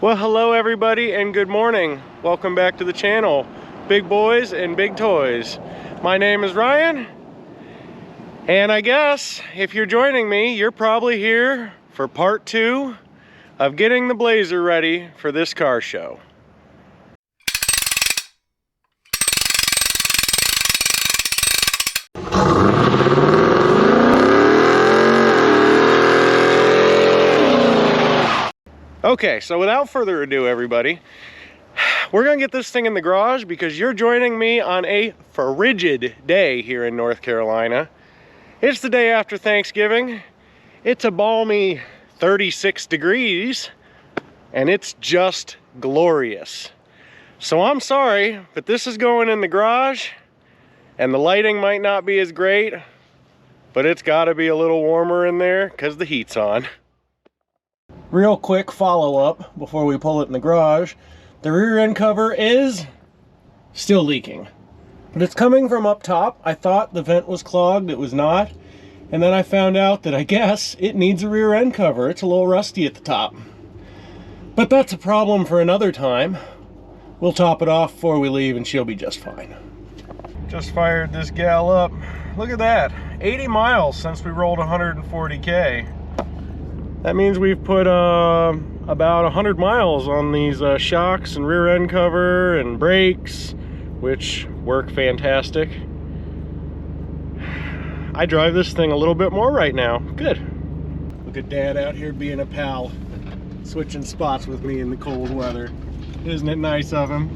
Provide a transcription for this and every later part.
Well, hello everybody and good morning. Welcome back to the channel, Big Boys and Big Toys. My name is Ryan, and I guess if you're joining me, you're probably here for part 2 of getting the Blazer ready for this car show. Okay, so without further ado, everybody, we're gonna get this thing in the garage because you're joining me on a frigid day here in North Carolina. It's the day after Thanksgiving. It's a balmy 36 degrees and it's just glorious. So I'm sorry, but this is going in the garage and the lighting might not be as great, but it's gotta be a little warmer in there because the heat's on. Real quick follow-up before we pull it in the garage. The rear end cover is still leaking, but it's coming from up top. I thought the vent was clogged, it was not. And then I found out that I guess it needs a rear end cover. It's a little rusty at the top. But that's a problem for another time. We'll top it off before we leave and she'll be just fine. Just fired this gal up. Look at that, 80 miles since we rolled 140K. That means we've put about 100 miles on these shocks and rear end cover and brakes, which work fantastic. I drive this thing a little bit more right now. Good. Look at Dad out here being a pal, switching spots with me in the cold weather. Isn't it nice of him?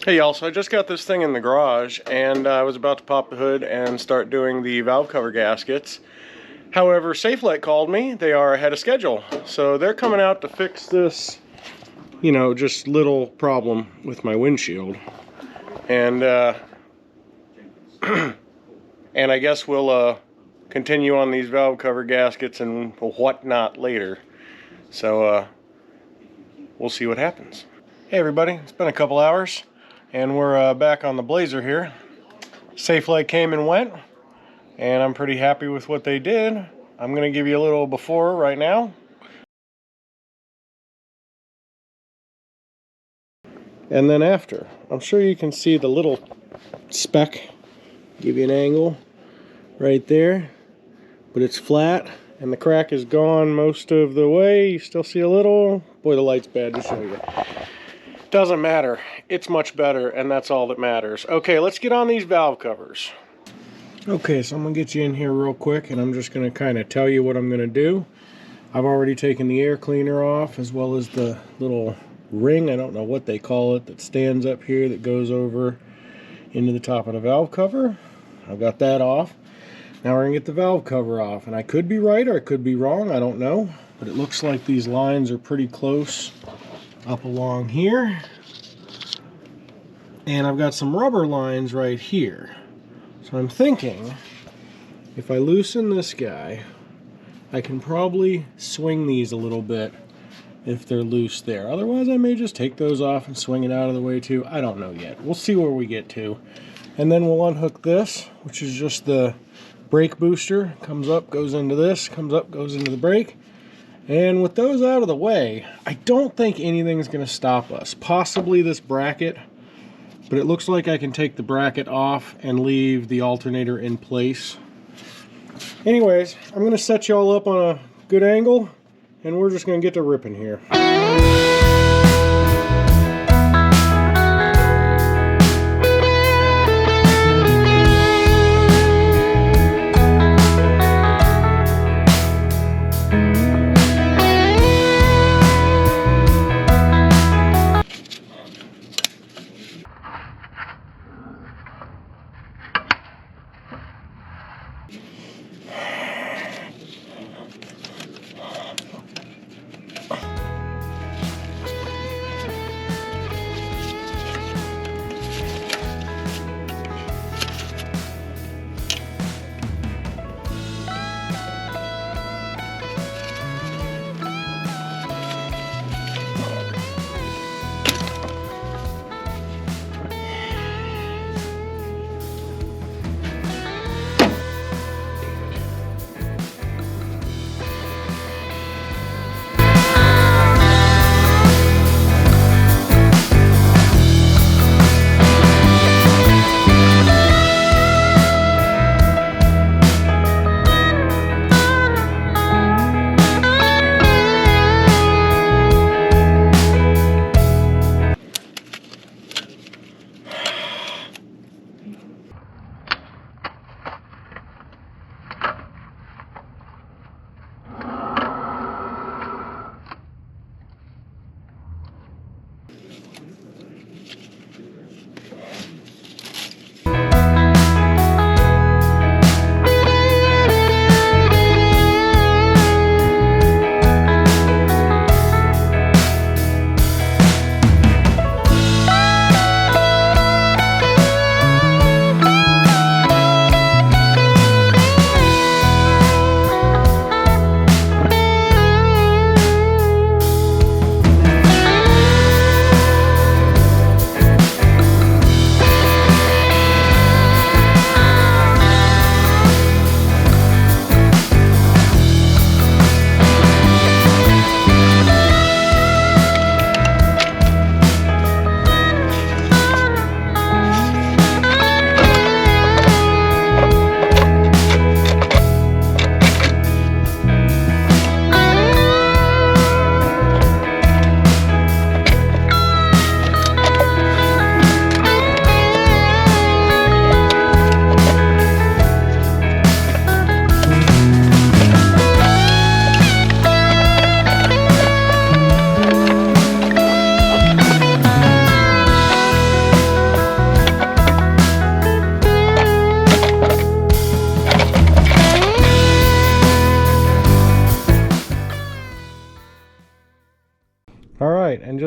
Hey y'all, so I just got this thing in the garage and I was about to pop the hood and start doing the valve cover gaskets. However, Safelite called me. They are ahead of schedule. So they're coming out to fix this, you know, just little problem with my windshield. And and I guess we'll continue on these valve cover gaskets and whatnot later. So we'll see what happens. Hey everybody, it's been a couple hours. And we're back on the Blazer here. Safelite came and went, and I'm pretty happy with what they did. I'm gonna give you a little before right now. And then after. I'm sure you can see the little speck. Give you an angle right there. But it's flat, and the crack is gone most of the way. You still see a little. Boy, the light's bad to show you. Doesn't matter, it's much better, and that's all that matters. Okay, let's get on these valve covers. Okay, so I'm gonna get you in here real quick, and I'm just gonna kind of tell you what I'm gonna do. I've already taken the air cleaner off, as well as the little ring, I don't know what they call it, that stands up here that goes over into the top of the valve cover. I've got that off. Now we're gonna get the valve cover off, and I could be right or I could be wrong, I don't know, but it looks like these lines are pretty close up along here, and I've got some rubber lines right here. So I'm thinking if I loosen this guy, I can probably swing these a little bit if they're loose there. Otherwise I may just take those off and swing it out of the way too. I don't know yet. We'll see where we get to. And then we'll unhook this, which is just the brake booster. Comes up, goes into this, comes up, goes into the brake. And with those out of the way, I don't think anything's going to stop us. Possibly this bracket, but it looks like I can take the bracket off and leave the alternator in place. Anyways, I'm going to set y'all up on a good angle, and we're just going to get to ripping here.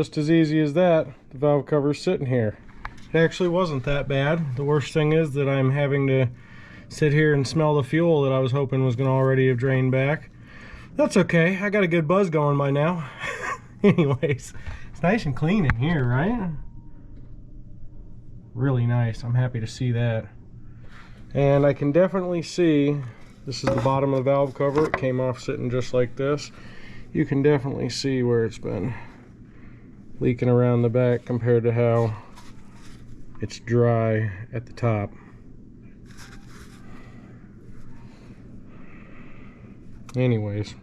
just as easy as that, the valve cover's sitting here. It actually wasn't that bad. The worst thing is that I'm having to sit here and smell the fuel that I was hoping was going to already have drained back. That's okay. I got a good buzz going by now. Anyways, it's nice and clean in here, right? Really nice. I'm happy to see that. And I can definitely see, this is the bottom of the valve cover. It came off sitting just like this. You can definitely see where it's been leaking around the back compared to how it's dry at the top. Anyways,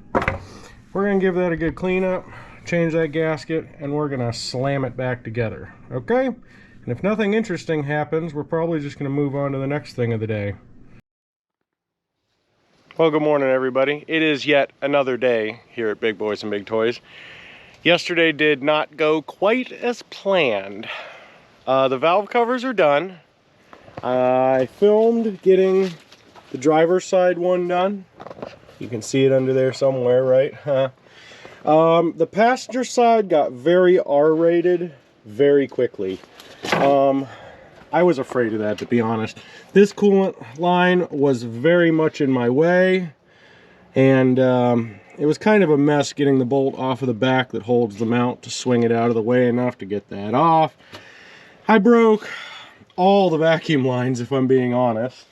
we're gonna give that a good cleanup, change that gasket, and we're gonna slam it back together, okay? And if nothing interesting happens, we're probably just gonna move on to the next thing of the day. Well, good morning, everybody. It is yet another day here at Big Boys and Big Toys. Yesterday did not go quite as planned. The valve covers are done. I filmed getting the driver's side one done. You can see it under there somewhere, right? The passenger side got very R-rated very quickly. I was afraid of that, to be honest. This coolant line was very much in my way, and it was kind of a mess getting the bolt off of the back that holds the mount to swing it out of the way enough to get that off. I broke all the vacuum lines, if I'm being honest.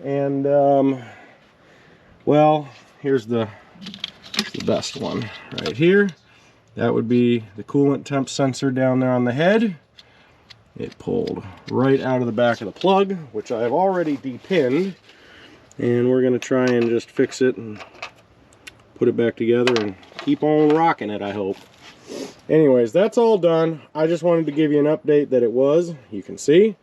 And well, here's the best one right here. That would be the coolant temp sensor down there on the head. It pulled right out of the back of the plug, which I've already depinned, and we're gonna try and just fix it and put it back together and keep on rocking it, I hope. Anyways, that's all done. I just wanted to give you an update that it was, you can see.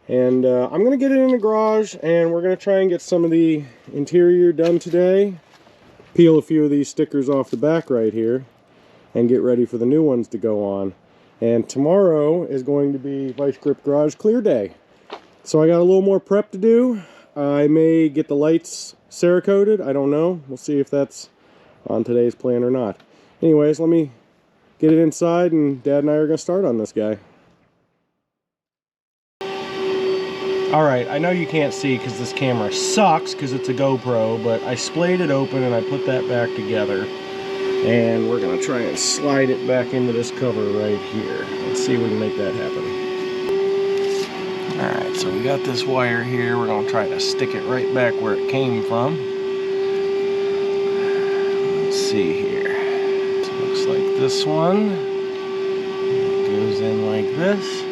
And I'm gonna get it in the garage, and we're gonna try and get some of the interior done today. Peel a few of these stickers off the back right here and get ready for the new ones to go on. And tomorrow is going to be Vice Grip Garage Clear Day. So I got a little more prep to do. I may get the lights Cerakoted, I don't know. We'll see if that's on today's plan or not. Anyways, let me get it inside, and Dad and I are gonna start on this guy. Alright, I know you can't see because this camera sucks because it's a GoPro, but I splayed it open and I put that back together. And we're going to try and slide it back into this cover right here. Let's see if we can make that happen. Alright, so we got this wire here. We're going to try to stick it right back where it came from. Let's see here. So it looks like this one. It goes in like this.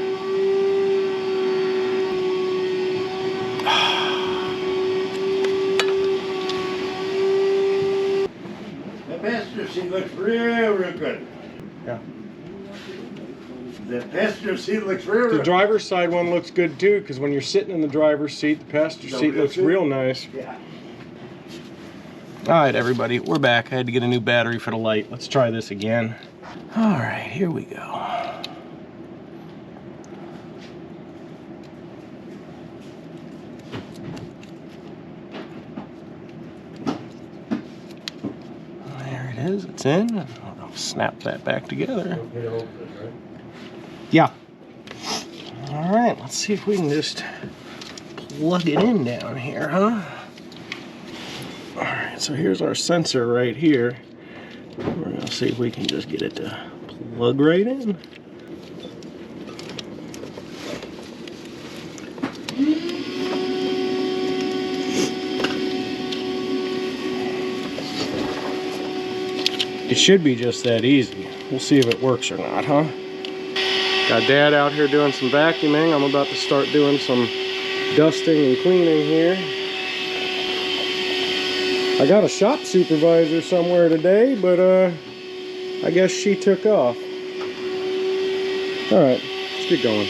Seat looks real good. Yeah. The passenger seat looks real The driver's side one looks good too, because when you're sitting in the driver's seat, the passenger seat looks real nice. Yeah. Alright, everybody, we're back. I had to get a new battery for the light. Let's try this again. Alright, here we go. It's in. I'll snap that back together. Yeah. All right, let's see if we can just plug it in down here, huh? All right, so here's our sensor right here. We're gonna see if we can just get it to plug right in. It should be just that easy. We'll see if it works or not, huh? Got Dad out here doing some vacuuming. I'm about to start doing some dusting and cleaning here. I got a shop supervisor somewhere today, but I guess she took off. All right, let's get going.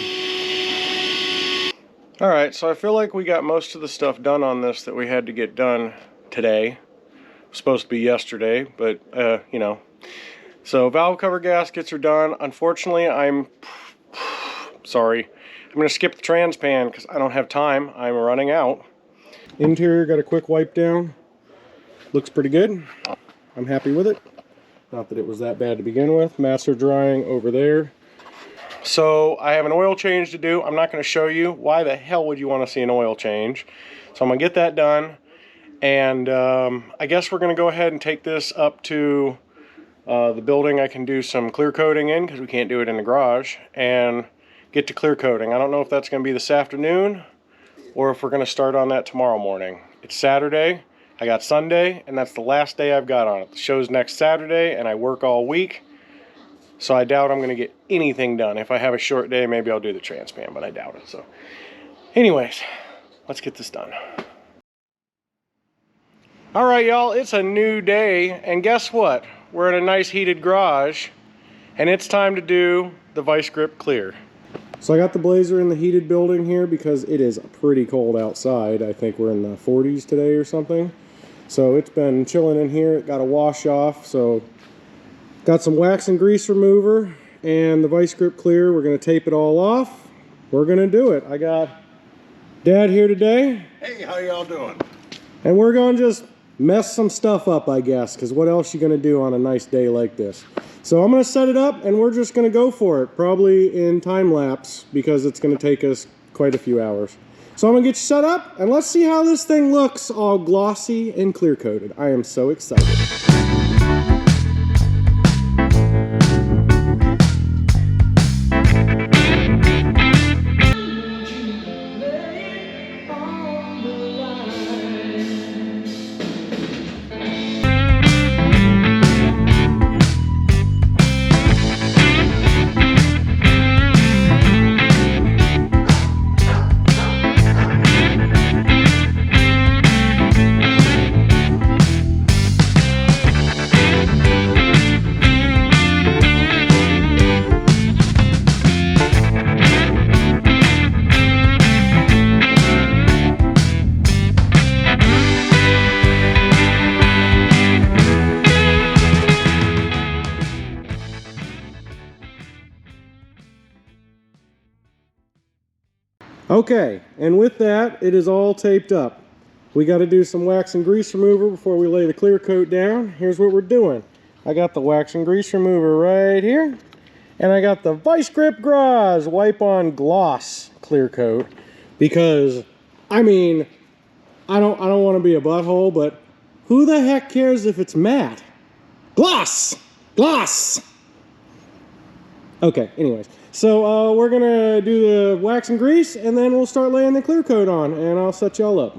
All right, so I feel like we got most of the stuff done on this that we had to get done today. Supposed to be yesterday, but you know. So valve cover gaskets are done. Unfortunately, I'm sorry. I'm gonna skip the trans pan because I don't have time. I'm running out. Interior got a quick wipe down. Looks pretty good. I'm happy with it. Not that it was that bad to begin with. Mats are drying over there. So I have an oil change to do. I'm not going to show you. Why the hell would you want to see an oil change? So I'm going to get that done. And I guess we're going to go ahead and take this up to the building. I can do some clear coating in because we can't do it in the garage. And get to clear coating. I don't know if that's going to be this afternoon or if we're going to start on that tomorrow morning. It's Saturday. I got Sunday, and that's the last day I've got on it. The show's next Saturday, and I work all week. So I doubt I'm going to get anything done. If I have a short day, maybe I'll do the transpan, but I doubt it. So anyways, let's get this done. All right, y'all, it's a new day, and guess what? We're in a nice heated garage, and it's time to do the vice grip clear. So I got the Blazer in the heated building here because it is pretty cold outside. I think we're in the 40s today or something. So it's been chilling in here. It got a wash off, so got some wax and grease remover and the vice grip clear. We're going to tape it all off. We're going to do it. I got Dad here today. Hey, how y'all doing? And we're going to just mess some stuff up, I guess, because what else you going to do on a nice day like this? So I'm going to set it up and we're just going to go for it, probably in time lapse because it's going to take us quite a few hours. So I'm going to get you set up and let's see how this thing looks all glossy and clear coated. I am so excited. Okay, and with that, it is all taped up. We got to do some wax and grease remover before we lay the clear coat down. Here's what we're doing. I got the wax and grease remover right here, and I got the Vice Grip Garage Wipe On Gloss clear coat because, I mean, I don't want to be a butthole, but who the heck cares if it's matte? Gloss! Gloss! Okay, anyways. So we're gonna do the wax and grease and then we'll start laying the clear coat on and I'll set y'all up.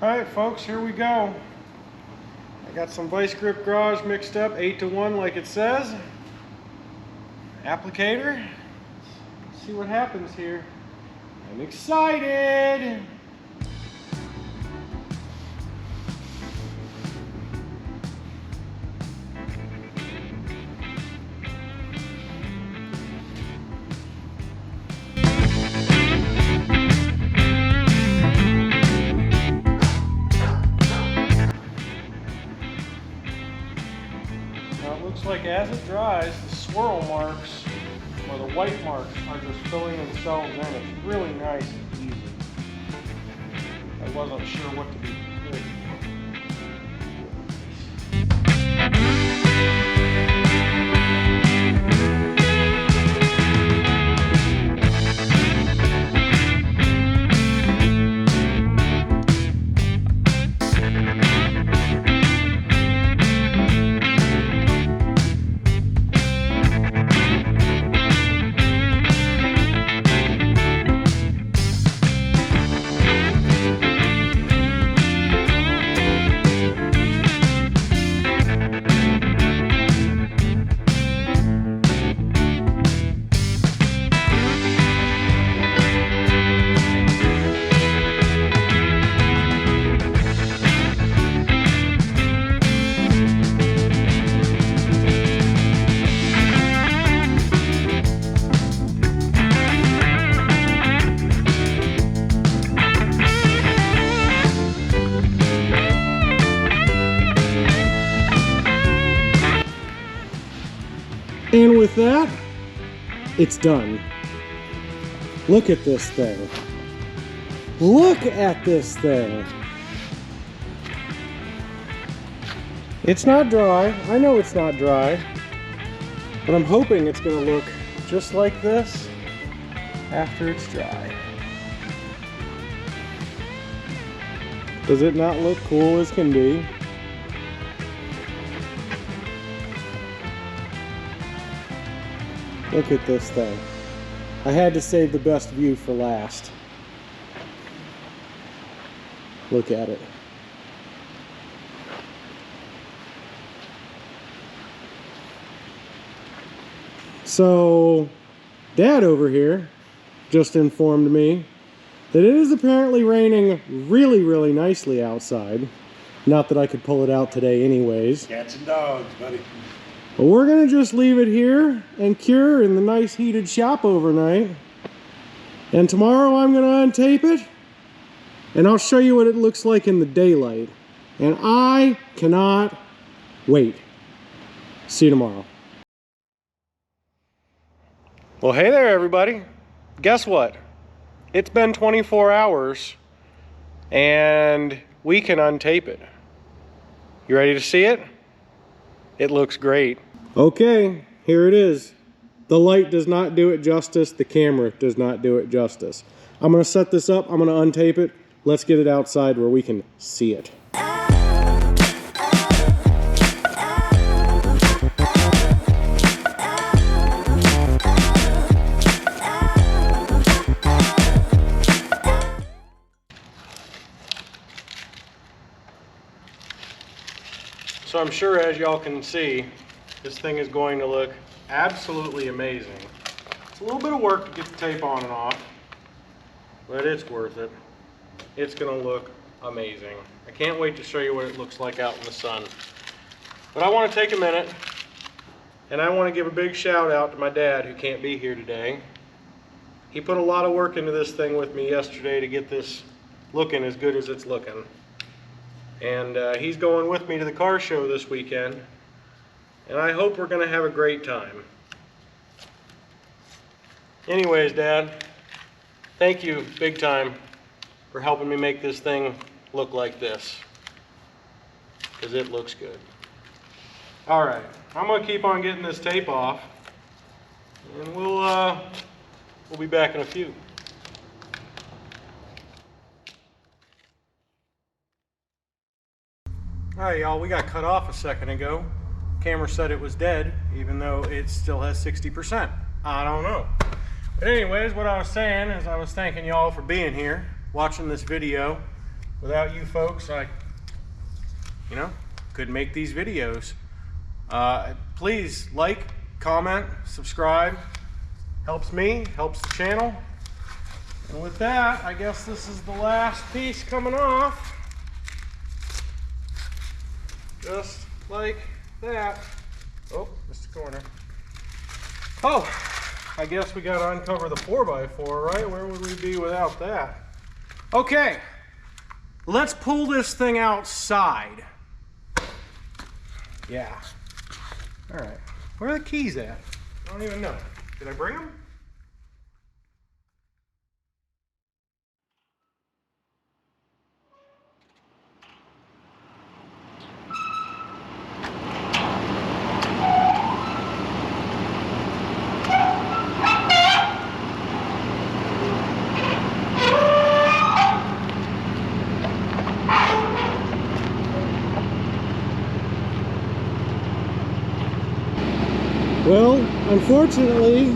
Alright folks, here we go. I got some Vice Grip Garage mixed up 8-to-1 like it says. Applicator. Let's see what happens here. I'm excited! Looks like as it dries, the swirl marks or the white marks are just filling themselves in. It's really nice and easy. I wasn't sure what to do. And with that, it's done. Look at this thing. Look at this thing. It's not dry. I know it's not dry. But I'm hoping it's going to look just like this after it's dry. Does it not look cool as can be? Look at this thing. I had to save the best view for last. Look at it. So, Dad over here just informed me that it is apparently raining really, really nicely outside. Not that I could pull it out today anyways. Cats and dogs, buddy. But we're gonna just leave it here and cure in the nice heated shop overnight. And tomorrow I'm gonna untape it and I'll show you what it looks like in the daylight. And I cannot wait. See you tomorrow. Well, hey there everybody. Guess what? It's been 24 hours and we can untape it. You ready to see it? It looks great. Okay, here it is. The light does not do it justice. The camera does not do it justice. I'm gonna set this up. I'm gonna untape it. Let's get it outside where we can see it. So I'm sure, as y'all can see, this thing is going to look absolutely amazing. It's a little bit of work to get the tape on and off, but it's worth it. It's gonna look amazing. I can't wait to show you what it looks like out in the sun. But I want to take a minute and I want to give a big shout out to my dad who can't be here today. He put a lot of work into this thing with me yesterday to get this looking as good as it's looking. And he's going with me to the car show this weekend. And I hope we're gonna have a great time. Anyways, Dad, thank you big time for helping me make this thing look like this. Because it looks good. All right, I'm gonna keep on getting this tape off. And we'll be back in a few. All right, y'all, we got cut off a second ago. Camera said it was dead, even though it still has 60%. I don't know. But anyways, what I was saying is I was thanking y'all for being here, watching this video. Without you folks, I, couldn't make these videos. Please like, comment, subscribe. Helps me, helps the channel. And with that, I guess this is the last piece coming off. Just like that. Oh, missed the corner. Oh, I guess we gotta uncover the 4x4, right? Where would we be without that? Okay, let's pull this thing outside. Yeah. All right, where are the keys at? I don't even know. Did I bring them? Well, unfortunately,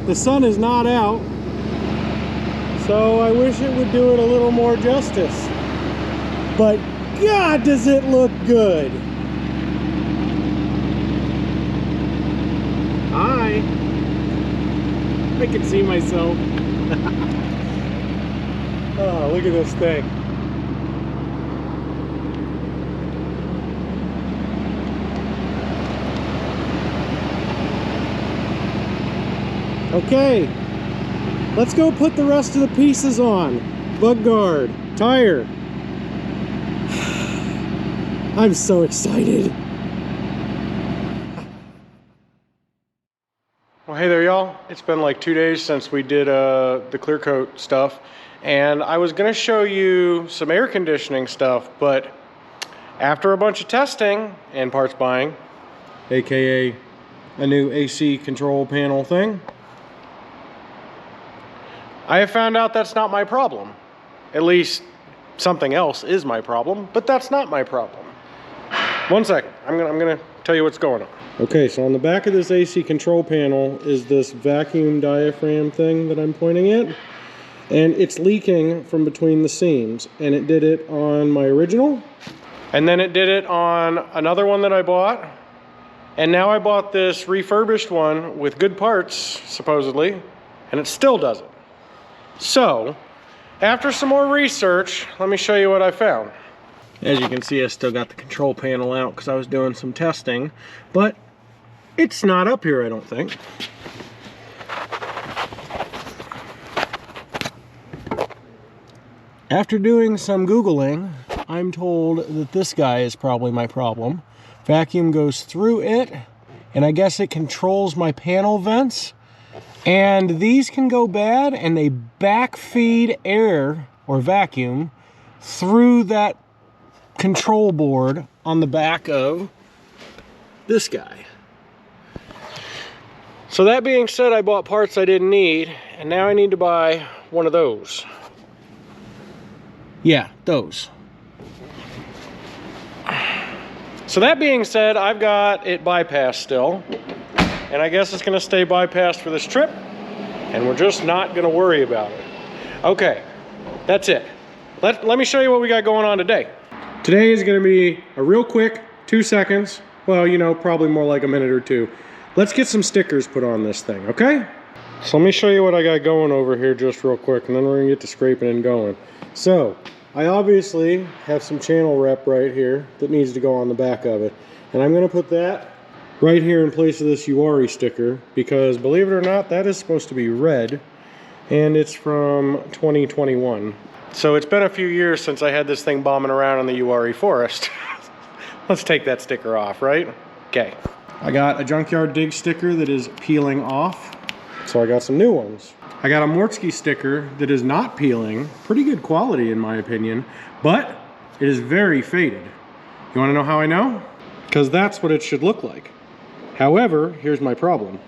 the sun is not out, so I wish it would do it a little more justice. But God, does it look good! Hi! I can see myself. Oh, look at this thing. Okay, let's go put the rest of the pieces on. Bug guard, tire. I'm so excited. Well, hey there, y'all. It's been like 2 days since we did the clear coat stuff, and I was gonna show you some air conditioning stuff, but after a bunch of testing and parts buying, aka a new AC control panel thing, I have found out that's not my problem. At least something else is my problem, but that's not my problem. One second, I'm gonna tell you what's going on. Okay, so on the back of this AC control panel is this vacuum diaphragm thing that I'm pointing at, and it's leaking from between the seams, and it did it on my original, and then it did it on another one that I bought, and now I bought this refurbished one with good parts, supposedly, and it still does it. So, after some more research, let me show you what I found. As you can see, I still got the control panel out because I was doing some testing, but it's not up here, I don't think. After doing some Googling, I'm told that this guy is probably my problem. Vacuum goes through it, and I guess it controls my panel vents. And these can go bad, and they backfeed air or vacuum through that control board on the back of this guy. So that being said, I bought parts I didn't need, and now I need to buy one of those. Yeah, those. So that being said, I've got it bypassed still, and I guess it's gonna stay bypassed for this trip, and we're just not gonna worry about it. Okay, that's it. Let me show you what we got going on today. Today is gonna be a real quick 2 seconds, well, you know, probably more like a minute or two. Let's get some stickers put on this thing, okay? So let me show you what I got going over here just real quick, and then we're gonna get to scraping and going. So, I obviously have some channel rep right here that needs to go on the back of it. And I'm gonna put that right here in place of this URI sticker, because believe it or not, that is supposed to be red, and it's from 2021. So it's been a few years since I had this thing bombing around in the URI forest. Let's take that sticker off, right? Okay. I got a Junkyard Dig sticker that is peeling off, so I got some new ones. I got a Mortsky sticker that is not peeling, pretty good quality in my opinion, but it is very faded. You wanna know how I know? Because that's what it should look like. However, here's my problem.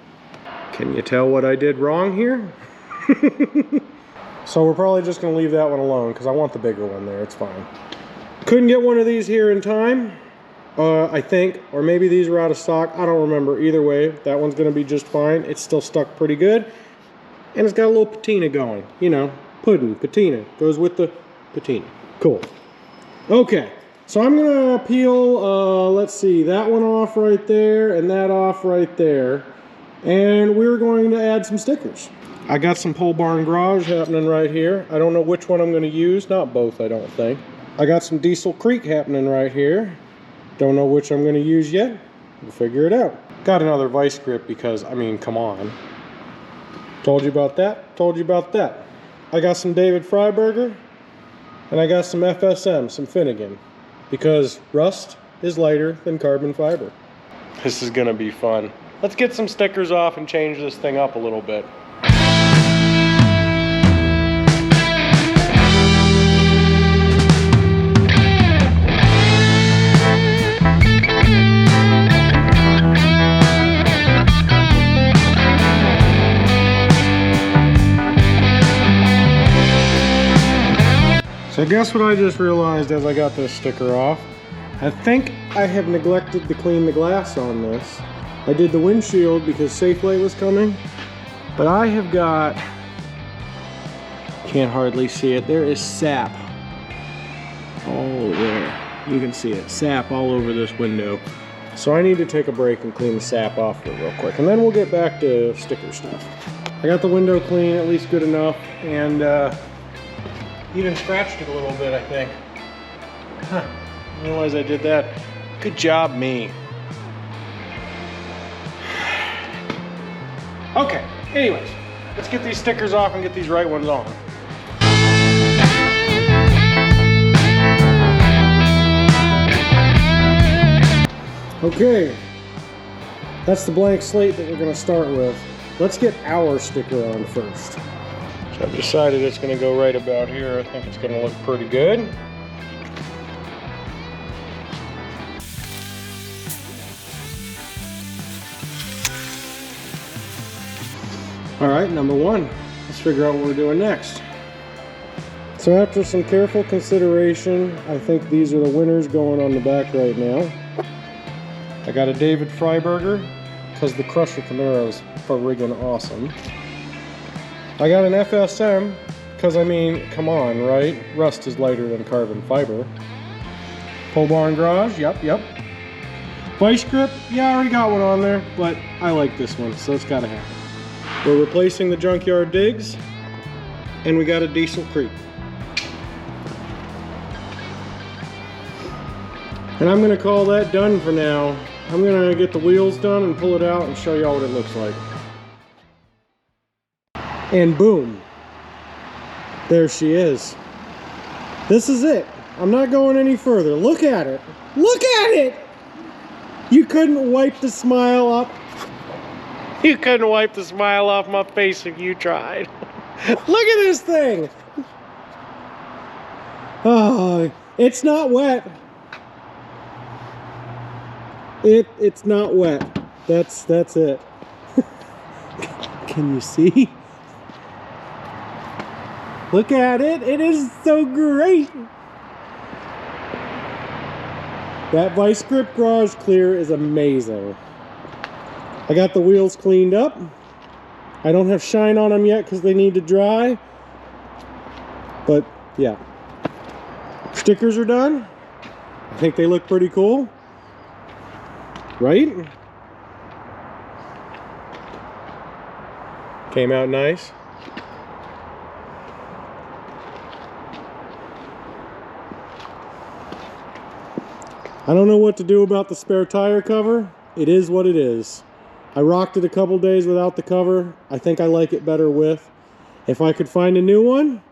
Can you tell what I did wrong here? So we're probably just gonna leave that one alone because I want the bigger one there, it's fine. Couldn't get one of these here in time, I think, or maybe these are out of stock, I don't remember. Either way, that one's gonna be just fine. It's still stuck pretty good. And it's got a little patina going, you know, pudding, patina, goes with the patina. Cool. Okay, so I'm gonna peel, let's see, that one off right there and that off right there. And we're going to add some stickers. I got some Pole Barn Garage happening right here. I don't know which one I'm gonna use, not both I don't think. I got some Diesel Creek happening right here. Don't know which I'm gonna use yet, we'll figure it out. Got another vice grip because, I mean, come on. Told you about that, told you about that. I got some David Freiberger, and I got some FSM, some Finnegan, because rust is lighter than carbon fiber. This is gonna be fun. Let's get some stickers off and change this thing up a little bit. So guess what I just realized as I got this sticker off? I think I have neglected to clean the glass on this. I did the windshield because Safelite was coming, but I have got, can't hardly see it, there is sap all there. You can see it, sap all over this window. So I need to take a break and clean the sap off of it real quick, and then we'll get back to sticker stuff. I got the window clean, at least good enough, and even scratched it a little bit, I think. Huh, I didn't realize I did that. Good job, me. Okay, anyways, let's get these stickers off and get these right ones on. Okay, that's the blank slate that we're gonna start with. let's get our sticker on first. So I've decided it's going to go right about here. I think it's going to look pretty good. All right, number one. Let's figure out what we're doing next. So after some careful consideration, I think these are the winners going on the back right now. I got a David Freiberger, because the Crusher Camaro is friggin' awesome. I got an FSM, because I mean, come on, right? Rust is lighter than carbon fiber. Pole barn garage, yep. Vice grip, yeah, I already got one on there, but I like this one, so it's gotta happen. We're replacing the junkyard digs, and we got a diesel creep. And I'm gonna call that done for now. I'm gonna get the wheels done and pull it out and show y'all what it looks like. And boom, there she is. This is it. I'm not going any further. Look at it. Look at it! You couldn't wipe the smile up. You couldn't wipe the smile off my face if you tried. Look at this thing. Oh, it's not wet. It's not wet. That's it. Can you see? Look at it. It is so great. That vice grip garage clear is amazing. I got the wheels cleaned up. I don't have shine on them yet because they need to dry. But yeah. Stickers are done. I think they look pretty cool. Right? Came out nice. I don't know what to do about the spare tire cover. It is what it is. I rocked it a couple days without the cover. I think I like it better with. If I could find a new one,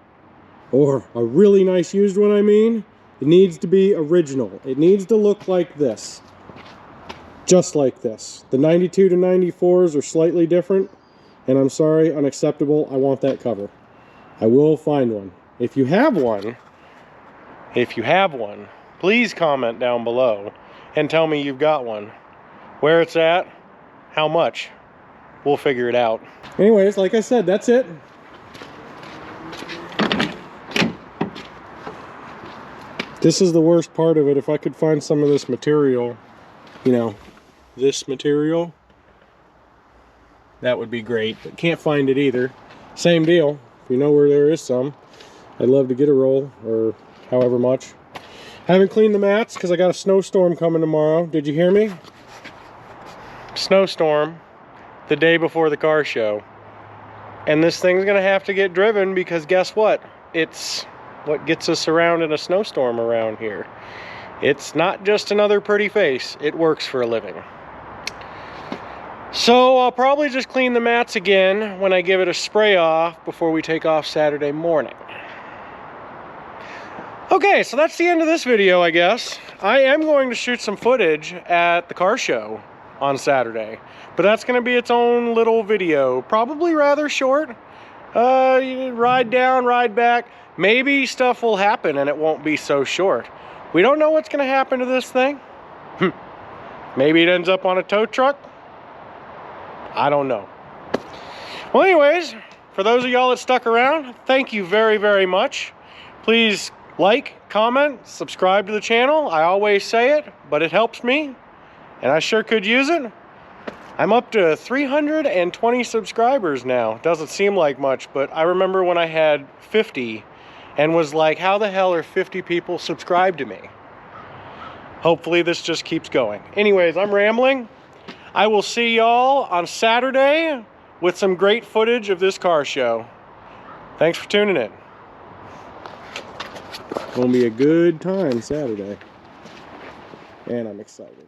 or a really nice used one I mean, it needs to be original. It needs to look like this. Just like this. The 92 to 94s are slightly different, and I'm sorry, unacceptable. I want that cover. I will find one. If you have one, please comment down below and tell me you've got one. Where it's at, how much. We'll figure it out. Anyways, like I said, that's it. This is the worst part of it. If I could find some of this material, you know, this material, that would be great, but can't find it either. Same deal. If you know where there is some, I'd love to get a roll, or however much. I haven't cleaned the mats because I got a snowstorm coming tomorrow. Did you hear me? Snowstorm the day before the car show. And this thing's gonna have to get driven because guess what? It's what gets us around in a snowstorm around here. It's not just another pretty face. It works for a living. So I'll probably just clean the mats again when I give it a spray off before we take off Saturday morning. Okay, so that's the end of this video, I guess. I am going to shoot some footage at the car show on Saturday, but that's going to be its own little video, probably rather short. Ride down, ride back. Maybe stuff will happen and it won't be so short. We don't know what's going to happen to this thing. Maybe it ends up on a tow truck. I don't know. Well, anyways, for those of y'all that stuck around, thank you very, very much. Please like, comment, subscribe to the channel. I always say it, but it helps me, and I sure could use it. I'm up to 320 subscribers now. Doesn't seem like much, but I remember when I had 50 and was like, how the hell are 50 people subscribed to me? Hopefully this just keeps going. Anyways, I'm rambling. I will see y'all on Saturday with some great footage of this car show. Thanks for tuning in. Gonna be a good time Saturday, and I'm excited.